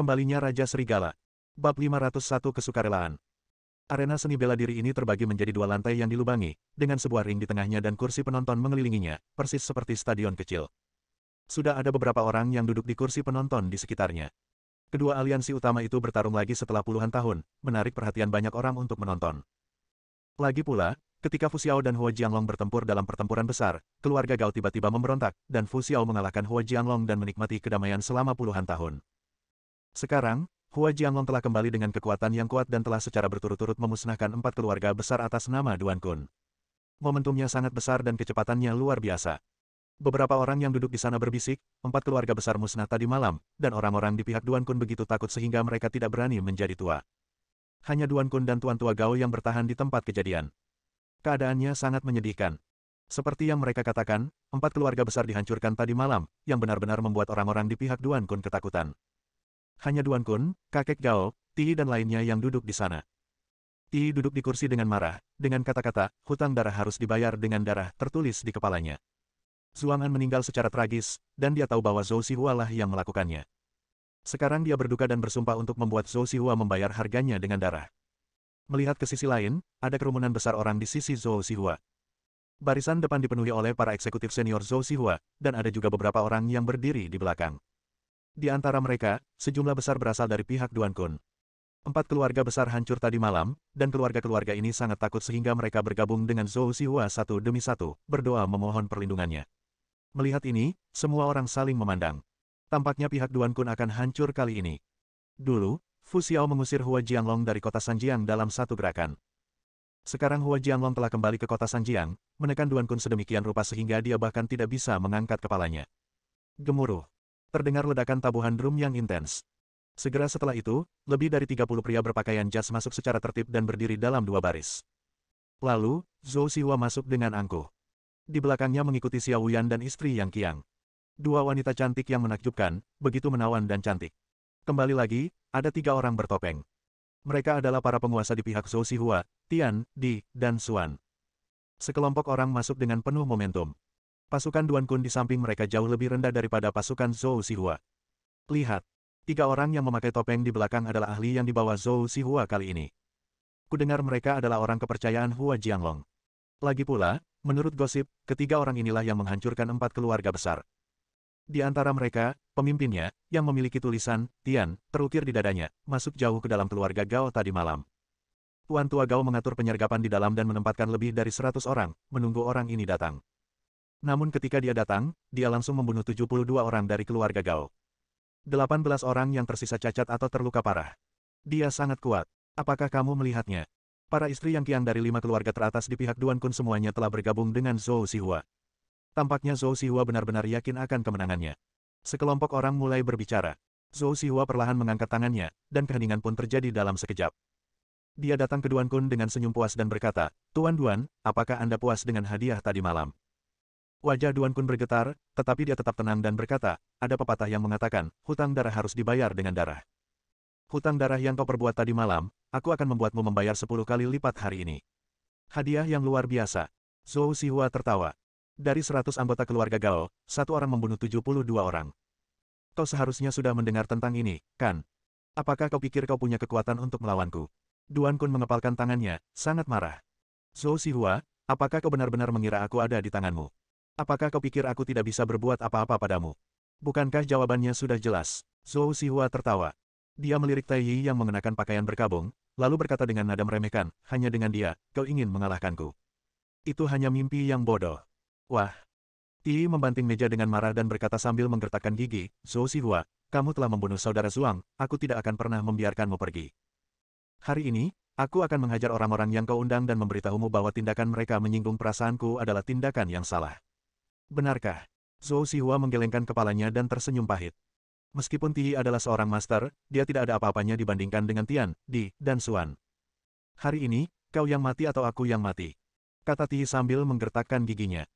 Kembalinya Raja Serigala. Bab 501 Kesukarelaan. Arena seni bela diri ini terbagi menjadi dua lantai yang dilubangi, dengan sebuah ring di tengahnya dan kursi penonton mengelilinginya, persis seperti stadion kecil. Sudah ada beberapa orang yang duduk di kursi penonton di sekitarnya. Kedua aliansi utama itu bertarung lagi setelah puluhan tahun, menarik perhatian banyak orang untuk menonton. Lagi pula, ketika Fu Xiao dan Hua Jianglong bertempur dalam pertempuran besar, keluarga Gao tiba-tiba memberontak, dan Fu Xiao mengalahkan Hua Jianglong dan menikmati kedamaian selama puluhan tahun. Sekarang, Hua Jianglong telah kembali dengan kekuatan yang kuat dan telah secara berturut-turut memusnahkan 4 keluarga besar atas nama Duan Kun. Momentumnya sangat besar dan kecepatannya luar biasa. Beberapa orang yang duduk di sana berbisik, 4 keluarga besar musnah tadi malam, dan orang-orang di pihak Duan Kun begitu takut sehingga mereka tidak berani menjadi tua. Hanya Duan Kun dan Tuan Tua Gao yang bertahan di tempat kejadian. Keadaannya sangat menyedihkan. Seperti yang mereka katakan, 4 keluarga besar dihancurkan tadi malam, yang benar-benar membuat orang-orang di pihak Duan Kun ketakutan. Hanya Duan Kun, kakek Gao, Ti dan lainnya yang duduk di sana. Ti duduk di kursi dengan marah, dengan kata-kata, hutang darah harus dibayar dengan darah tertulis di kepalanya. Zuangan meninggal secara tragis, dan dia tahu bahwa Zhou Xihua lah yang melakukannya. Sekarang dia berduka dan bersumpah untuk membuat Zhou Xihua membayar harganya dengan darah. Melihat ke sisi lain, ada kerumunan besar orang di sisi Zhou Xihua. Barisan depan dipenuhi oleh para eksekutif senior Zhou Xihua, dan ada juga beberapa orang yang berdiri di belakang. Di antara mereka, sejumlah besar berasal dari pihak Duan Kun. 4 keluarga besar hancur tadi malam, dan keluarga-keluarga ini sangat takut sehingga mereka bergabung dengan Zhou Xihua satu demi satu, berdoa memohon perlindungannya. Melihat ini, semua orang saling memandang. Tampaknya pihak Duan Kun akan hancur kali ini. Dulu, Fu Xiao mengusir Hua Jianglong dari kota Sanjiang dalam satu gerakan. Sekarang Hua Jianglong telah kembali ke kota Sanjiang, menekan Duan Kun sedemikian rupa sehingga dia bahkan tidak bisa mengangkat kepalanya. Gemuruh. Terdengar ledakan tabuhan drum yang intens. Segera setelah itu, lebih dari 30 pria berpakaian jas masuk secara tertib dan berdiri dalam 2 baris. Lalu, Zhou Xihua masuk dengan angkuh. Di belakangnya mengikuti Xiao Wuyan dan istri Yang Qiang. 2 wanita cantik yang menakjubkan, begitu menawan dan cantik. Kembali lagi, ada 3 orang bertopeng. Mereka adalah para penguasa di pihak Zhou Xihua, Tian, Di, dan Xuan. Sekelompok orang masuk dengan penuh momentum. Pasukan Duan Kun di samping mereka jauh lebih rendah daripada pasukan Zhou Xihua. Lihat, 3 orang yang memakai topeng di belakang adalah ahli yang dibawa Zhou Xihua kali ini. Kudengar mereka adalah orang kepercayaan Hua Jianglong. Lagi pula, menurut gosip, ketiga orang inilah yang menghancurkan 4 keluarga besar. Di antara mereka, pemimpinnya, yang memiliki tulisan, Tian, terukir di dadanya, masuk jauh ke dalam keluarga Gao tadi malam. Tuan Tua Gao mengatur penyergapan di dalam dan menempatkan lebih dari 100 orang, menunggu orang ini datang. Namun ketika dia datang, dia langsung membunuh 72 orang dari keluarga Gao. 18 orang yang tersisa cacat atau terluka parah. Dia sangat kuat. Apakah kamu melihatnya? Para istri Yang Qiang dari 5 keluarga teratas di pihak Duan Kun semuanya telah bergabung dengan Zhou Xihua. Tampaknya Zhou Xihua benar-benar yakin akan kemenangannya. Sekelompok orang mulai berbicara. Zhou Xihua perlahan mengangkat tangannya, dan keheningan pun terjadi dalam sekejap. Dia datang ke Duan Kun dengan senyum puas dan berkata, Tuan Duan, apakah Anda puas dengan hadiah tadi malam? Wajah Duan Kun bergetar, tetapi dia tetap tenang dan berkata, ada pepatah yang mengatakan, hutang darah harus dibayar dengan darah. Hutang darah yang kau perbuat tadi malam, aku akan membuatmu membayar 10 kali lipat hari ini. Hadiah yang luar biasa. Zhou Xihua tertawa. Dari 100 anggota keluarga Gao, 1 orang membunuh 72 orang. Kau seharusnya sudah mendengar tentang ini, kan? Apakah kau pikir kau punya kekuatan untuk melawanku? Duan Kun mengepalkan tangannya, sangat marah. Zhou Xihua, apakah kau benar-benar mengira aku ada di tanganmu? Apakah kau pikir aku tidak bisa berbuat apa-apa padamu? Bukankah jawabannya sudah jelas? Zhou Xihua tertawa. Dia melirik Tai Yi yang mengenakan pakaian berkabung, lalu berkata dengan nada meremehkan, hanya dengan dia, kau ingin mengalahkanku. Itu hanya mimpi yang bodoh. Wah. Ti Yi membanting meja dengan marah dan berkata sambil menggertakkan gigi, Zhou Xihua, kamu telah membunuh saudara Zuang, aku tidak akan pernah membiarkanmu pergi. Hari ini, aku akan menghajar orang-orang yang kau undang dan memberitahumu bahwa tindakan mereka menyinggung perasaanku adalah tindakan yang salah. Benarkah? Zhou Xihua menggelengkan kepalanya dan tersenyum pahit. Meskipun Ti Yi adalah seorang master, dia tidak ada apa-apanya dibandingkan dengan Tian, Di, dan Xuan. Hari ini, kau yang mati atau aku yang mati? Kata Ti Yi sambil menggertakkan giginya.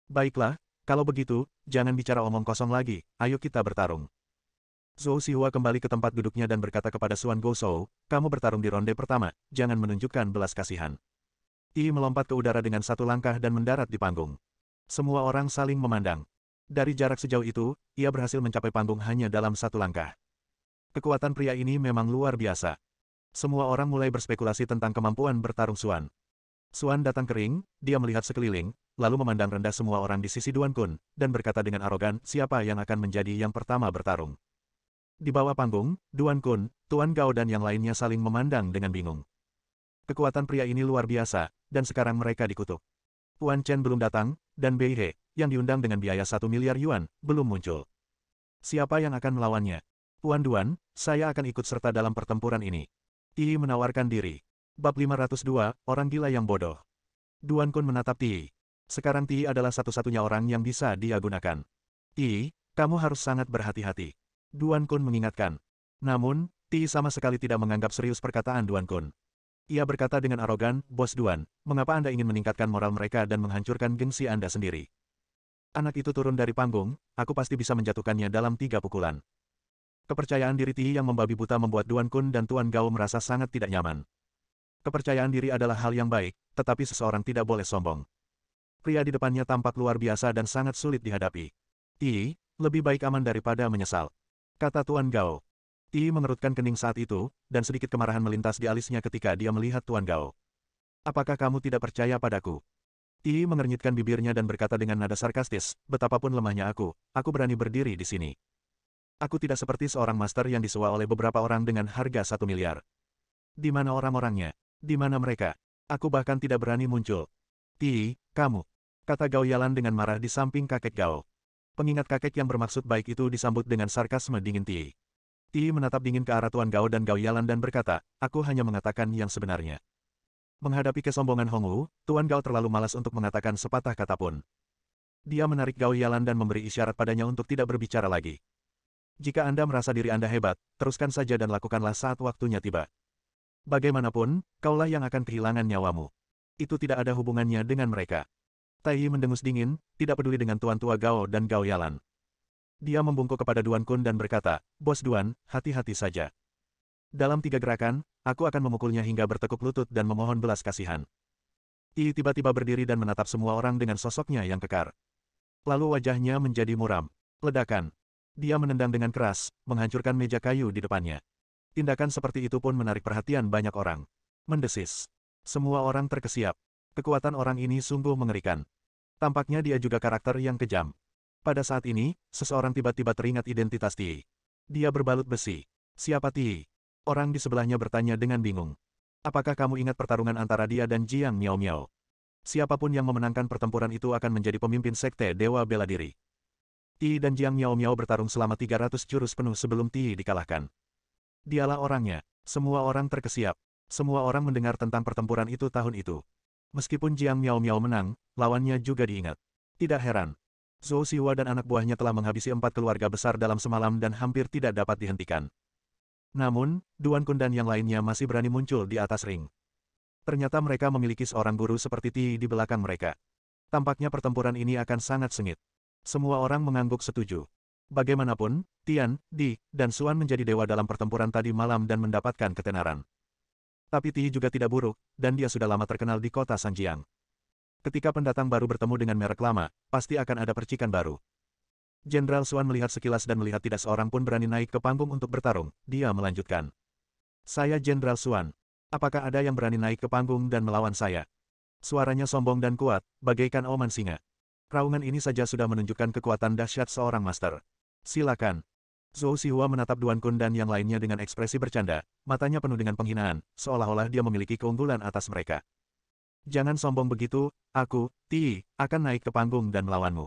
Baiklah, kalau begitu, jangan bicara omong kosong lagi, ayo kita bertarung. Zhou Xihua kembali ke tempat duduknya dan berkata kepada Xuan Goshou, kamu bertarung di ronde pertama, jangan menunjukkan belas kasihan. Ti Yi melompat ke udara dengan 1 langkah dan mendarat di panggung. Semua orang saling memandang. Dari jarak sejauh itu, ia berhasil mencapai panggung hanya dalam 1 langkah. Kekuatan pria ini memang luar biasa. Semua orang mulai berspekulasi tentang kemampuan bertarung Xuan. Xuan datang kering, dia melihat sekeliling, lalu memandang rendah semua orang di sisi Duan Kun, dan berkata dengan arogan, siapa yang akan menjadi yang pertama bertarung. Di bawah panggung, Duan Kun, Tuan Gao dan yang lainnya saling memandang dengan bingung. Kekuatan pria ini luar biasa, dan sekarang mereka dikutuk. Tuan Chen belum datang, dan Bei He, yang diundang dengan biaya 1 miliar yuan, belum muncul. Siapa yang akan melawannya? Tuan Duan, saya akan ikut serta dalam pertempuran ini. Ti menawarkan diri. Bab 502, Orang Gila yang Bodoh. Duan Kun menatap Ti. Sekarang Ti adalah satu-satunya orang yang bisa dia gunakan. Ti, kamu harus sangat berhati-hati. Duan Kun mengingatkan. Namun, Ti sama sekali tidak menganggap serius perkataan Duan Kun. Ia berkata dengan arogan, Bos Duan, mengapa Anda ingin meningkatkan moral mereka dan menghancurkan gengsi Anda sendiri? Anak itu turun dari panggung, aku pasti bisa menjatuhkannya dalam 3 pukulan. Kepercayaan diri Ti yang membabi buta membuat Duan Kun dan Tuan Gao merasa sangat tidak nyaman. Kepercayaan diri adalah hal yang baik, tetapi seseorang tidak boleh sombong. Pria di depannya tampak luar biasa dan sangat sulit dihadapi. Ti, lebih baik aman daripada menyesal, kata Tuan Gao. Ti mengerutkan kening saat itu, dan sedikit kemarahan melintas di alisnya ketika dia melihat Tuan Gao. Apakah kamu tidak percaya padaku? Ti mengernyitkan bibirnya dan berkata dengan nada sarkastis, betapapun lemahnya aku berani berdiri di sini. Aku tidak seperti seorang master yang disewa oleh beberapa orang dengan harga 1 miliar. Di mana orang-orangnya? Di mana mereka? Aku bahkan tidak berani muncul. Ti, kamu, kata Gao Yalan dengan marah di samping kakek Gao. Pengingat kakek yang bermaksud baik itu disambut dengan sarkasme dingin Ti. Ti menatap dingin ke arah Tuan Gao dan Gao Yalan dan berkata, aku hanya mengatakan yang sebenarnya. Menghadapi kesombongan Hong Wu, Tuan Gao terlalu malas untuk mengatakan sepatah kata pun. Dia menarik Gao Yalan dan memberi isyarat padanya untuk tidak berbicara lagi. Jika Anda merasa diri Anda hebat, teruskan saja dan lakukanlah saat waktunya tiba. Bagaimanapun, kaulah yang akan kehilangan nyawamu. Itu tidak ada hubungannya dengan mereka. Tai Yi mendengus dingin, tidak peduli dengan Tuan Tua Gao dan Gao Yalan. Dia membungkuk kepada Duan Kun dan berkata, Bos Duan, hati-hati saja. Dalam 3 gerakan, aku akan memukulnya hingga bertekuk lutut dan memohon belas kasihan. Ti tiba-tiba berdiri dan menatap semua orang dengan sosoknya yang kekar. Lalu wajahnya menjadi muram. Ledakan. Dia menendang dengan keras, menghancurkan meja kayu di depannya. Tindakan seperti itu pun menarik perhatian banyak orang. Mendesis. Semua orang terkesiap. Kekuatan orang ini sungguh mengerikan. Tampaknya dia juga karakter yang kejam. Pada saat ini, seseorang tiba-tiba teringat identitas Ti. Dia berbalut besi. Siapa Ti? Orang di sebelahnya bertanya dengan bingung. Apakah kamu ingat pertarungan antara dia dan Jiang Miao Miao? Siapapun yang memenangkan pertempuran itu akan menjadi pemimpin sekte Dewa Bela Diri. Ti dan Jiang Miao Miao bertarung selama 300 jurus penuh sebelum Ti dikalahkan. Dialah orangnya. Semua orang terkesiap. Semua orang mendengar tentang pertempuran itu tahun itu. Meskipun Jiang Miao Miao menang, lawannya juga diingat. Tidak heran. Zhou Siwa dan anak buahnya telah menghabisi 4 keluarga besar dalam semalam dan hampir tidak dapat dihentikan. Namun, Duan Kun dan yang lainnya masih berani muncul di atas ring. Ternyata mereka memiliki seorang guru seperti Ti di belakang mereka. Tampaknya pertempuran ini akan sangat sengit. Semua orang mengangguk setuju. Bagaimanapun, Tian, Di, dan Xuan menjadi dewa dalam pertempuran tadi malam dan mendapatkan ketenaran. Tapi Ti juga tidak buruk, dan dia sudah lama terkenal di kota Sanjiang. Ketika pendatang baru bertemu dengan merek lama, pasti akan ada percikan baru. Jenderal Xuan melihat sekilas dan melihat tidak seorang pun berani naik ke panggung untuk bertarung. Dia melanjutkan. Saya Jenderal Xuan. Apakah ada yang berani naik ke panggung dan melawan saya? Suaranya sombong dan kuat, bagaikan oman singa. Raungan ini saja sudah menunjukkan kekuatan dahsyat seorang master. Silakan. Zhou Sihua menatap Duan Kun dan yang lainnya dengan ekspresi bercanda, matanya penuh dengan penghinaan, seolah-olah dia memiliki keunggulan atas mereka. Jangan sombong begitu, aku, Ti, akan naik ke panggung dan melawanmu.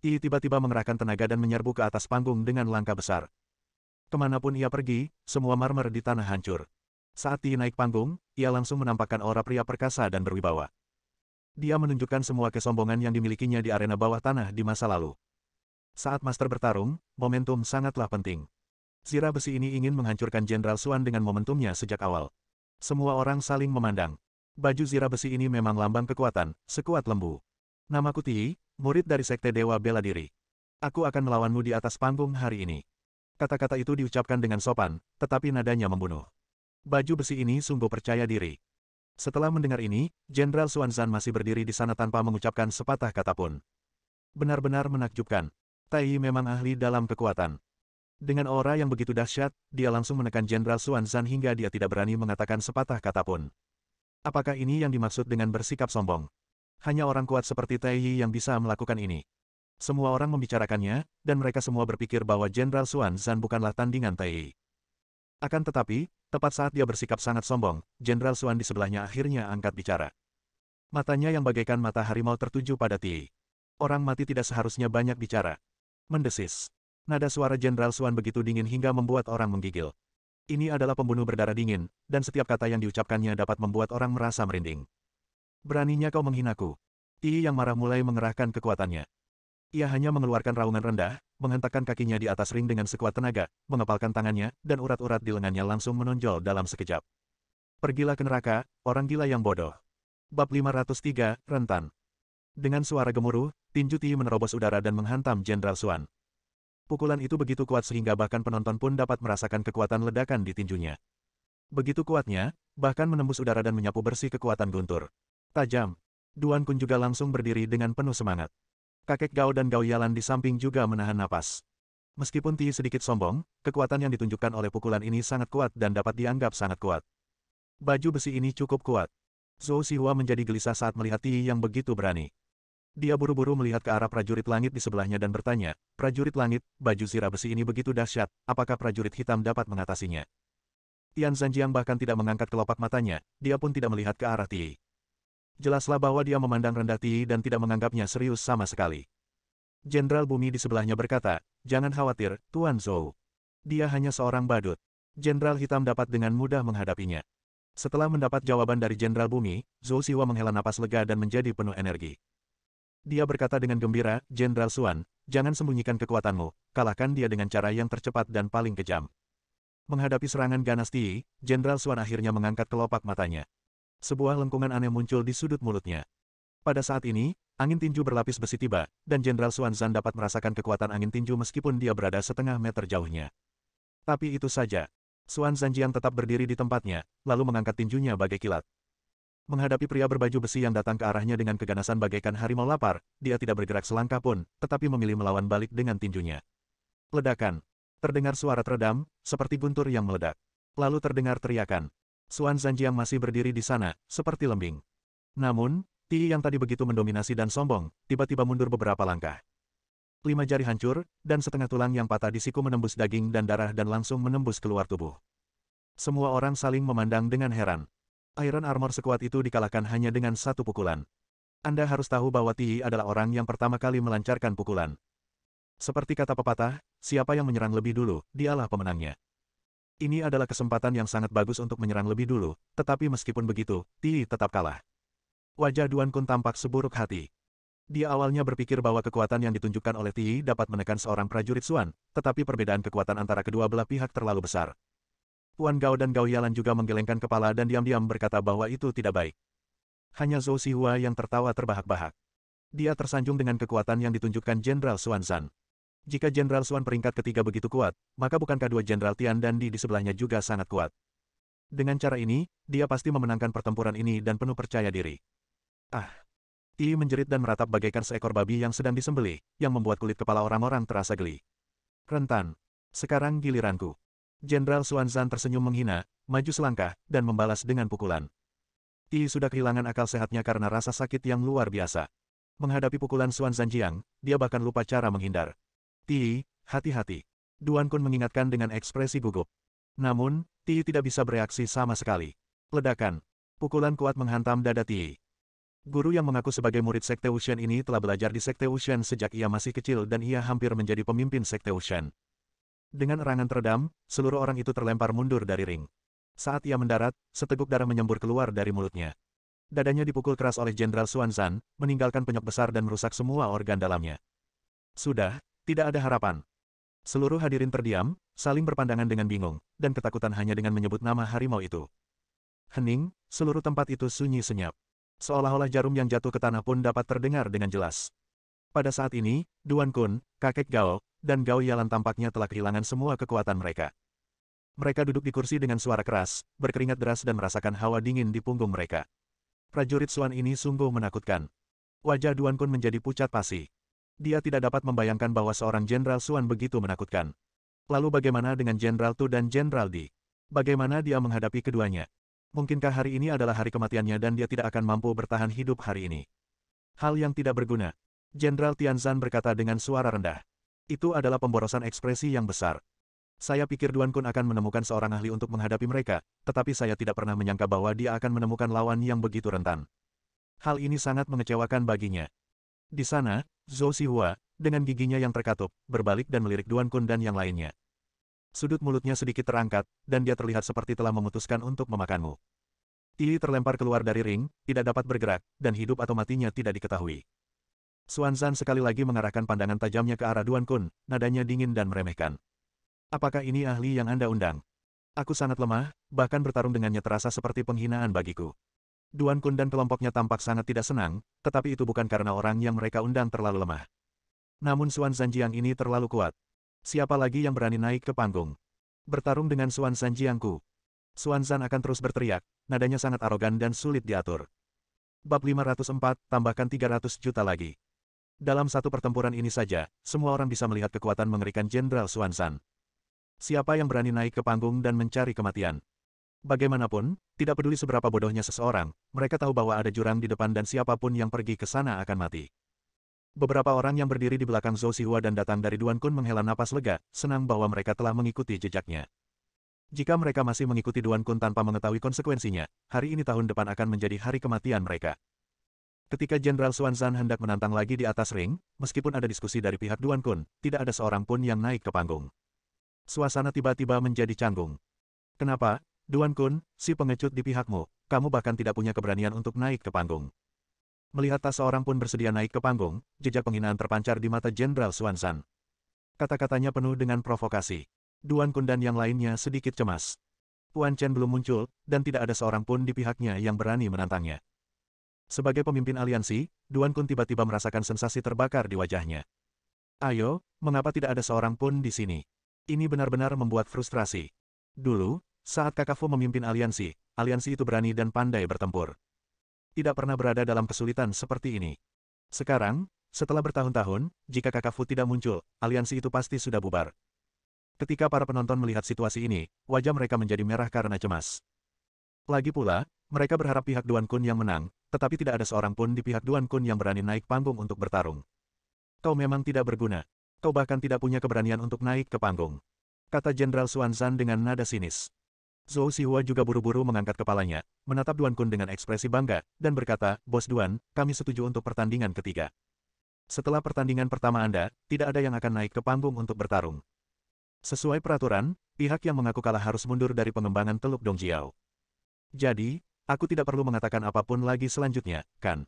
Ti tiba-tiba mengerahkan tenaga dan menyerbu ke atas panggung dengan langkah besar. Kemanapun ia pergi, semua marmer di tanah hancur. Saat Ti naik panggung, ia langsung menampakkan aura pria perkasa dan berwibawa. Dia menunjukkan semua kesombongan yang dimilikinya di arena bawah tanah di masa lalu. Saat master bertarung, momentum sangatlah penting. Zirah besi ini ingin menghancurkan Jenderal Xuan dengan momentumnya sejak awal. Semua orang saling memandang. Baju zirah besi ini memang lambang kekuatan, sekuat lembu. Namaku Ti, murid dari Sekte Dewa Bela Diri. Aku akan melawanmu di atas panggung hari ini. Kata-kata itu diucapkan dengan sopan, tetapi nadanya membunuh. Baju besi ini sungguh percaya diri. Setelah mendengar ini, Jenderal Xuanzan masih berdiri di sana tanpa mengucapkan sepatah kata pun. Benar-benar menakjubkan. Tai Yi memang ahli dalam kekuatan. Dengan aura yang begitu dahsyat, dia langsung menekan Jenderal Xuan Zan hingga dia tidak berani mengatakan sepatah kata pun. Apakah ini yang dimaksud dengan bersikap sombong? Hanya orang kuat seperti Tai Yi yang bisa melakukan ini. Semua orang membicarakannya, dan mereka semua berpikir bahwa Jenderal Xuan Zan bukanlah tandingan Tai Yi. Akan tetapi, tepat saat dia bersikap sangat sombong, Jenderal Xuan di sebelahnya akhirnya angkat bicara. Matanya yang bagaikan mata harimau tertuju pada Ti. Orang mati tidak seharusnya banyak bicara. Mendesis. Nada suara Jenderal Xuan begitu dingin hingga membuat orang menggigil. Ini adalah pembunuh berdarah dingin, dan setiap kata yang diucapkannya dapat membuat orang merasa merinding. Beraninya kau menghinaku. Ti yang marah mulai mengerahkan kekuatannya. Ia hanya mengeluarkan raungan rendah, menghentakkan kakinya di atas ring dengan sekuat tenaga, mengepalkan tangannya, dan urat-urat di lengannya langsung menonjol dalam sekejap. Pergilah ke neraka, orang gila yang bodoh. Bab 503, Rentan. Dengan suara gemuruh, tinju Ti menerobos udara dan menghantam Jenderal Xuan. Pukulan itu begitu kuat sehingga bahkan penonton pun dapat merasakan kekuatan ledakan di tinjunya. Begitu kuatnya, bahkan menembus udara dan menyapu bersih kekuatan guntur. Tajam. Duan Kun juga langsung berdiri dengan penuh semangat. Kakek Gao dan Gao Yalan di samping juga menahan napas. Meskipun Ti sedikit sombong, kekuatan yang ditunjukkan oleh pukulan ini sangat kuat dan dapat dianggap sangat kuat. Baju besi ini cukup kuat. Zhou Xihua menjadi gelisah saat melihat Ti yang begitu berani. Dia buru-buru melihat ke arah prajurit langit di sebelahnya dan bertanya, "Prajurit langit, baju zirah besi ini begitu dahsyat, apakah prajurit hitam dapat mengatasinya?" Tian Zanjiang bahkan tidak mengangkat kelopak matanya, dia pun tidak melihat ke arah Ti. Jelaslah bahwa dia memandang rendah Ti dan tidak menganggapnya serius sama sekali. Jenderal Bumi di sebelahnya berkata, "Jangan khawatir, Tuan Zhou. Dia hanya seorang badut. Jenderal Hitam dapat dengan mudah menghadapinya." Setelah mendapat jawaban dari Jenderal Bumi, Zhou Xihua menghela napas lega dan menjadi penuh energi. Dia berkata dengan gembira, "Jenderal Xuan, jangan sembunyikan kekuatanmu, kalahkan dia dengan cara yang tercepat dan paling kejam." Menghadapi serangan ganas Ti, Jenderal Xuan akhirnya mengangkat kelopak matanya. Sebuah lengkungan aneh muncul di sudut mulutnya. Pada saat ini, angin tinju berlapis besi tiba, dan Jenderal Xuan Zan dapat merasakan kekuatan angin tinju meskipun dia berada setengah meter jauhnya. Tapi itu saja. Xuan Zanjiang tetap berdiri di tempatnya, lalu mengangkat tinjunya bagai kilat. Menghadapi pria berbaju besi yang datang ke arahnya dengan keganasan bagaikan harimau lapar, dia tidak bergerak selangkah pun, tetapi memilih melawan balik dengan tinjunya. Ledakan. Terdengar suara teredam, seperti guntur yang meledak. Lalu terdengar teriakan. Xuan Zanjiang masih berdiri di sana, seperti lembing. Namun, Ti yang tadi begitu mendominasi dan sombong, tiba-tiba mundur beberapa langkah. 5 jari hancur, dan setengah tulang yang patah di siku menembus daging dan darah dan langsung menembus keluar tubuh. Semua orang saling memandang dengan heran. Iron Armor sekuat itu dikalahkan hanya dengan satu pukulan. Anda harus tahu bahwa Ti adalah orang yang pertama kali melancarkan pukulan. Seperti kata pepatah, siapa yang menyerang lebih dulu, dialah pemenangnya. Ini adalah kesempatan yang sangat bagus untuk menyerang lebih dulu, tetapi meskipun begitu, Ti tetap kalah. Wajah Duan Kun tampak seburuk hati. Dia awalnya berpikir bahwa kekuatan yang ditunjukkan oleh Ti dapat menekan seorang prajurit Xuan, tetapi perbedaan kekuatan antara kedua belah pihak terlalu besar. Tuan Gao dan Gao Yalan juga menggelengkan kepala dan diam-diam berkata bahwa itu tidak baik. Hanya Zhou Xihua yang tertawa terbahak-bahak. Dia tersanjung dengan kekuatan yang ditunjukkan Jenderal Xuan Zan. Jika Jenderal Xuan peringkat ketiga begitu kuat, maka bukankah dua Jenderal Tian dan Di sebelahnya juga sangat kuat? Dengan cara ini, dia pasti memenangkan pertempuran ini dan penuh percaya diri. Ah! Ti menjerit dan meratap bagaikan seekor babi yang sedang disembelih, yang membuat kulit kepala orang-orang terasa geli. Rentan. Sekarang giliranku. Jenderal Xuan Zan tersenyum menghina, maju selangkah, dan membalas dengan pukulan. Ti sudah kehilangan akal sehatnya karena rasa sakit yang luar biasa. Menghadapi pukulan Xuan Zanjiang, dia bahkan lupa cara menghindar. Ti, hati-hati. Duan Kun mengingatkan dengan ekspresi gugup. Namun, Ti tidak bisa bereaksi sama sekali. Ledakan. Pukulan kuat menghantam dada Ti. Guru yang mengaku sebagai murid Sekte Wushan ini telah belajar di Sekte Wushan sejak ia masih kecil dan ia hampir menjadi pemimpin Sekte Wushan. Dengan erangan teredam, seluruh orang itu terlempar mundur dari ring. Saat ia mendarat, seteguk darah menyembur keluar dari mulutnya. Dadanya dipukul keras oleh Jenderal Xuan Zan, meninggalkan penyok besar dan merusak semua organ dalamnya. Sudah, tidak ada harapan. Seluruh hadirin terdiam, saling berpandangan dengan bingung, dan ketakutan hanya dengan menyebut nama harimau itu. Hening, seluruh tempat itu sunyi senyap. Seolah-olah jarum yang jatuh ke tanah pun dapat terdengar dengan jelas. Pada saat ini, Duan Kun, kakek Gao, dan Gao Yalan tampaknya telah kehilangan semua kekuatan mereka. Mereka duduk di kursi dengan suara keras, berkeringat deras dan merasakan hawa dingin di punggung mereka. Prajurit Xuan ini sungguh menakutkan. Wajah Duan Kun menjadi pucat pasi. Dia tidak dapat membayangkan bahwa seorang Jenderal Xuan begitu menakutkan. Lalu bagaimana dengan Jenderal Tu dan Jenderal Di? Bagaimana dia menghadapi keduanya? Mungkinkah hari ini adalah hari kematiannya dan dia tidak akan mampu bertahan hidup hari ini? Hal yang tidak berguna. Jenderal Tianzan berkata dengan suara rendah. Itu adalah pemborosan ekspresi yang besar. Saya pikir Duan Kun akan menemukan seorang ahli untuk menghadapi mereka, tetapi saya tidak pernah menyangka bahwa dia akan menemukan lawan yang begitu rentan. Hal ini sangat mengecewakan baginya. Di sana, Zhou Xihua, dengan giginya yang terkatup, berbalik dan melirik Duan Kun dan yang lainnya. Sudut mulutnya sedikit terangkat, dan dia terlihat seperti telah memutuskan untuk memakanmu. Ti terlempar keluar dari ring, tidak dapat bergerak, dan hidup atau matinya tidak diketahui. Xuanzan sekali lagi mengarahkan pandangan tajamnya ke arah Duan Kun, nadanya dingin dan meremehkan. Apakah ini ahli yang Anda undang? Aku sangat lemah, bahkan bertarung dengannya terasa seperti penghinaan bagiku. Duan Kun dan kelompoknya tampak sangat tidak senang, tetapi itu bukan karena orang yang mereka undang terlalu lemah. Namun Xuanzan Jiang ini terlalu kuat. Siapa lagi yang berani naik ke panggung? Bertarung dengan Xuanzan Jiangku. Xuanzan akan terus berteriak, nadanya sangat arogan dan sulit diatur. Bab 504, tambahkan 300 juta lagi. Dalam satu pertempuran ini saja, semua orang bisa melihat kekuatan mengerikan Jenderal Xuanzan. Siapa yang berani naik ke panggung dan mencari kematian? Bagaimanapun, tidak peduli seberapa bodohnya seseorang, mereka tahu bahwa ada jurang di depan dan siapapun yang pergi ke sana akan mati. Beberapa orang yang berdiri di belakang Zhou Xihua dan datang dari Duan Kun menghela napas lega, senang bahwa mereka telah mengikuti jejaknya. Jika mereka masih mengikuti Duan Kun tanpa mengetahui konsekuensinya, hari ini tahun depan akan menjadi hari kematian mereka. Ketika Jenderal Xuanzan hendak menantang lagi di atas ring, meskipun ada diskusi dari pihak Duan Kun, tidak ada seorang pun yang naik ke panggung. Suasana tiba-tiba menjadi canggung. Kenapa, Duan Kun, si pengecut di pihakmu, kamu bahkan tidak punya keberanian untuk naik ke panggung? Melihat tak seorang pun bersedia naik ke panggung, jejak penghinaan terpancar di mata Jenderal Xuanzan. Kata-katanya penuh dengan provokasi. Duan Kun dan yang lainnya sedikit cemas. Tuan Chen belum muncul, dan tidak ada seorang pun di pihaknya yang berani menantangnya. Sebagai pemimpin aliansi, Duan Kun tiba-tiba merasakan sensasi terbakar di wajahnya. Ayo, mengapa tidak ada seorang pun di sini? Ini benar-benar membuat frustrasi. Dulu, saat Kakafu memimpin aliansi itu berani dan pandai bertempur. Tidak pernah berada dalam kesulitan seperti ini. Sekarang, setelah bertahun-tahun, jika Kakafu tidak muncul, aliansi itu pasti sudah bubar. Ketika para penonton melihat situasi ini, wajah mereka menjadi merah karena cemas. Lagi pula, mereka berharap pihak Duan Kun yang menang, tetapi tidak ada seorang pun di pihak Duan Kun yang berani naik panggung untuk bertarung. Kau memang tidak berguna. Kau bahkan tidak punya keberanian untuk naik ke panggung, kata Jenderal Xuanzan dengan nada sinis. Zhou Xihua juga buru-buru mengangkat kepalanya, menatap Duan Kun dengan ekspresi bangga, dan berkata, Bos Duan, kami setuju untuk pertandingan ketiga. Setelah pertandingan pertama Anda, tidak ada yang akan naik ke panggung untuk bertarung. Sesuai peraturan, pihak yang mengaku kalah harus mundur dari pengembangan Teluk Dongjiao. Jadi, aku tidak perlu mengatakan apapun lagi selanjutnya, kan?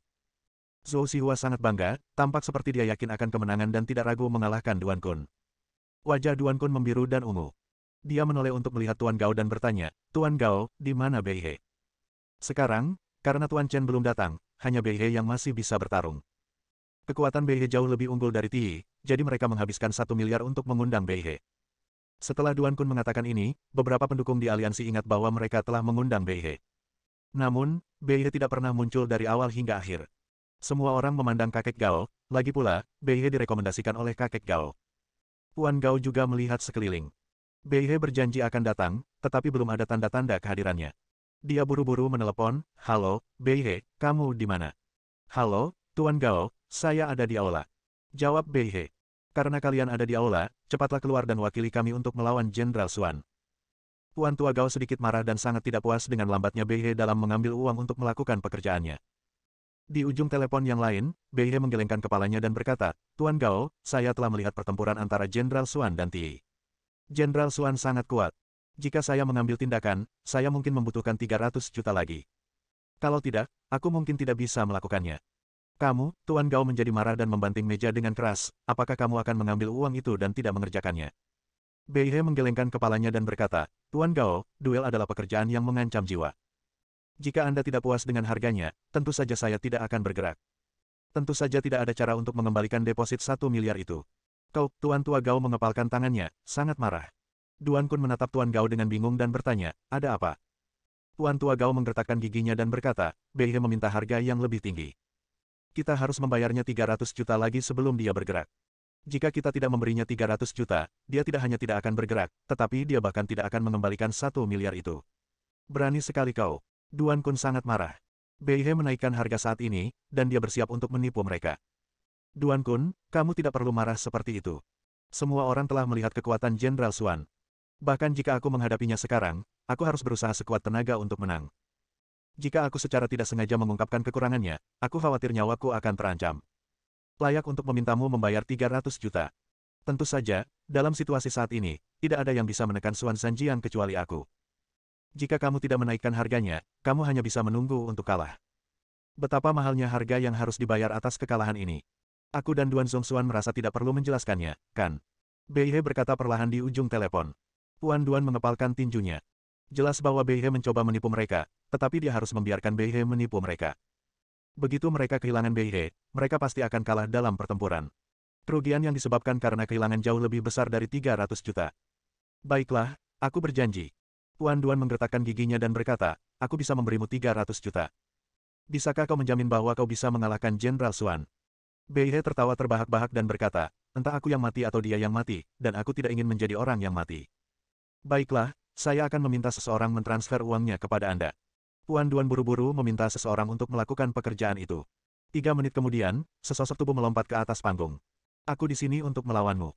Zhou Xihua sangat bangga, tampak seperti dia yakin akan kemenangan dan tidak ragu mengalahkan Duan Kun. Wajah Duan Kun membiru dan ungu. Dia menoleh untuk melihat Tuan Gao dan bertanya, Tuan Gao, di mana Bei He? Sekarang, karena Tuan Chen belum datang, hanya Bei He yang masih bisa bertarung. Kekuatan Bei He jauh lebih unggul dari Ti, jadi mereka menghabiskan 1 miliar untuk mengundang Bei He. Setelah Duan Kun mengatakan ini, beberapa pendukung di aliansi ingat bahwa mereka telah mengundang Bei He. Namun, Bei He tidak pernah muncul dari awal hingga akhir. Semua orang memandang kakek Gao, lagi pula, Bei He direkomendasikan oleh kakek Gao. Tuan Gao juga melihat sekeliling. Bei He berjanji akan datang, tetapi belum ada tanda-tanda kehadirannya. Dia buru-buru menelepon, Halo, Bei He, kamu di mana? Halo, Tuan Gao, saya ada di aula. Jawab Bei He. Karena kalian ada di aula, cepatlah keluar dan wakili kami untuk melawan Jenderal Xuan. Tuan Tua Gao sedikit marah dan sangat tidak puas dengan lambatnya Bei He dalam mengambil uang untuk melakukan pekerjaannya. Di ujung telepon yang lain, Bei He menggelengkan kepalanya dan berkata, Tuan Gao, saya telah melihat pertempuran antara Jenderal Xuan dan Ti. Jenderal Xuan sangat kuat. Jika saya mengambil tindakan, saya mungkin membutuhkan 300 juta lagi. Kalau tidak, aku mungkin tidak bisa melakukannya. Kamu, Tuan Gao menjadi marah dan membanting meja dengan keras, apakah kamu akan mengambil uang itu dan tidak mengerjakannya? Bei He menggelengkan kepalanya dan berkata, Tuan Gao, duel adalah pekerjaan yang mengancam jiwa. Jika Anda tidak puas dengan harganya, tentu saja saya tidak akan bergerak. Tentu saja tidak ada cara untuk mengembalikan deposit 1 miliar itu. Kau, Tuan Tua Gao mengepalkan tangannya, sangat marah. Duan Kun menatap Tuan Gao dengan bingung dan bertanya, ada apa? Tuan Tua Gao menggertakkan giginya dan berkata, Bei He meminta harga yang lebih tinggi. Kita harus membayarnya 300 juta lagi sebelum dia bergerak. Jika kita tidak memberinya 300 juta, dia tidak hanya tidak akan bergerak, tetapi dia bahkan tidak akan mengembalikan 1 miliar itu. Berani sekali kau. Duan Kun sangat marah. Bei He menaikkan harga saat ini, dan dia bersiap untuk menipu mereka. Duan Kun, kamu tidak perlu marah seperti itu. Semua orang telah melihat kekuatan Jenderal Xuan. Bahkan jika aku menghadapinya sekarang, aku harus berusaha sekuat tenaga untuk menang. Jika aku secara tidak sengaja mengungkapkan kekurangannya, aku khawatir nyawaku akan terancam. Layak untuk memintamu membayar 300 juta. Tentu saja, dalam situasi saat ini, tidak ada yang bisa menekan Xuan Zhanjiang kecuali aku. Jika kamu tidak menaikkan harganya, kamu hanya bisa menunggu untuk kalah. Betapa mahalnya harga yang harus dibayar atas kekalahan ini. Aku dan Duan Zhongxuan merasa tidak perlu menjelaskannya, kan? Bei He berkata perlahan di ujung telepon. Puan Duan mengepalkan tinjunya. Jelas bahwa Bei He mencoba menipu mereka, tetapi dia harus membiarkan Bei He menipu mereka. Begitu mereka kehilangan Bei He, mereka pasti akan kalah dalam pertempuran. Kerugian yang disebabkan karena kehilangan jauh lebih besar dari 300 juta. Baiklah, aku berjanji. Puan Duan menggertakkan giginya dan berkata, aku bisa memberimu 300 juta. Bisakah kau menjamin bahwa kau bisa mengalahkan Jenderal Xuan? Bei He tertawa terbahak-bahak dan berkata, entah aku yang mati atau dia yang mati, dan aku tidak ingin menjadi orang yang mati. Baiklah, saya akan meminta seseorang mentransfer uangnya kepada Anda. Puan Duan buru-buru meminta seseorang untuk melakukan pekerjaan itu. 3 menit kemudian, sesosok tubuh melompat ke atas panggung. Aku di sini untuk melawanmu.